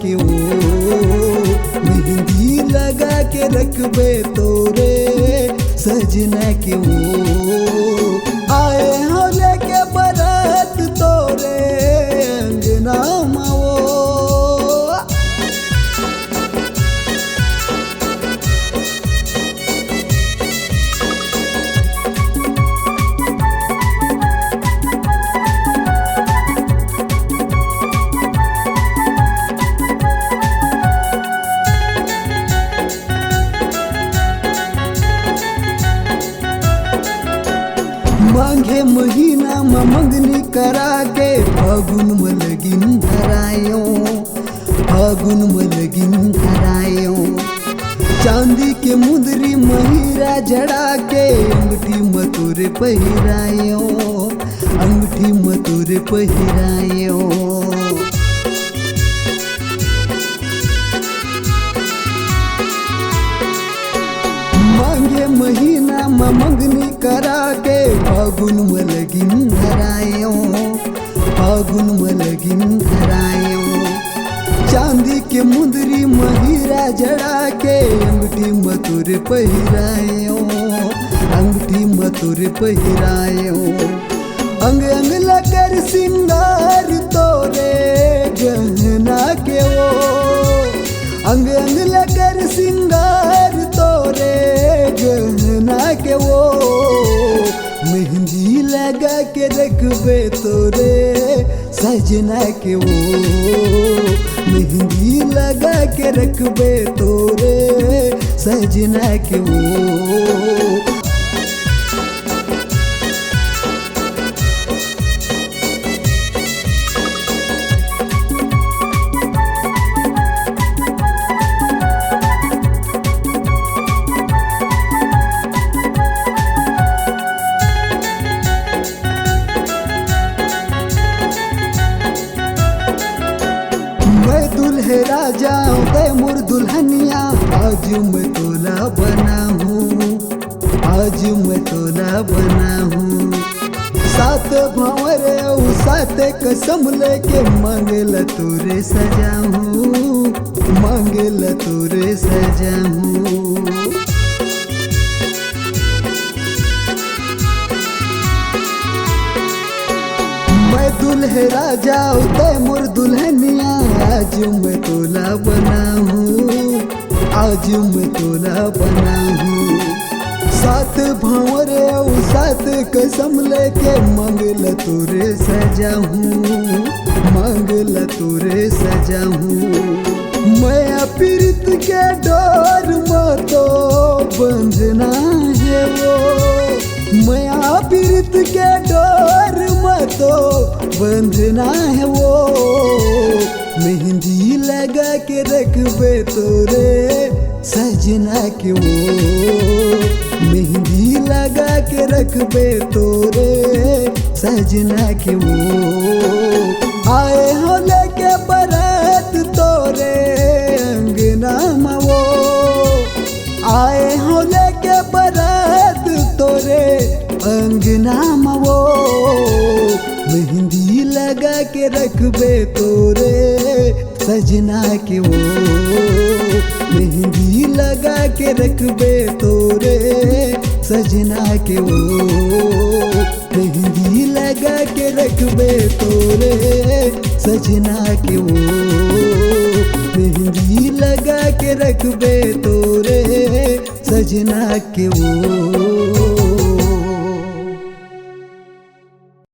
के वो मेहंदी लगा के रखबे तोरे सजना के वो आए हो लेके बरात तोरे अंगना माओ। माघे महीना में मंगनी करा के फागुन में लगिन धरायो, फागुन में लगिन धरायो। चांदी के मुंदरी महिरा जड़ा के अंगठी में तोरे पहिरायो, अंगठी में तोरे पहिरायो। माघे महीना में मंगनी करा के फागुन में लगिन धरायो, फागुन में लगिन धरायो। चांदी के मुंदरी महिरा जड़ा के अंगठी में तोरे पहिरायो, अंगठी में तोरे पहिरायो। अंग अंग लकर सिंगार तोरे गहना के वो, अंग अंग लकर सिंगार तोरे गहना के वो मेहंदी लगा के रखबे तोरे सजना के वो मेहंदी लगा के रखबे तोरे सजना के वो। मैं दुल्हे राजा तैमूर दुल्हनिया आज मैं तोला बना हूँ, आज मैं तोला बना हूँ। सात भंवरे सात कसम लेके मांगेला तोरे सजा हूँ, मांगेला तोरे सजा हूँ। मैं दुल्हे राजा तैमूर दुल्हनिया आज मैं तोला बना हूँ, आज मैं तोला बना हूँ। सात भंवरे सात कसम लेके मांगला तोरे सजा हूँ, मांगला तोरे सजा हूँ। मैं प्रीत के डोर में तो बंधना है वो, मैं प्रीत के डोर में तो बंधना है वो मेहंदी लगा के रखबे तोरे सजना के वो मेहंदी लगा के रखबे तोरे सजना के वो आए हो लेके बरात तोरे अंगना में वो आए हो लेके बरात तोरे अंगना में वो मेहंदी लगा के रखबे तोरे सजना के वो मेहंदी लगा के रखबे तोरे सजना के वो मेहंदी लगा के रखबे तोरे सजना के वो मेहंदी लगा के रखबे तोरे सजना के वो।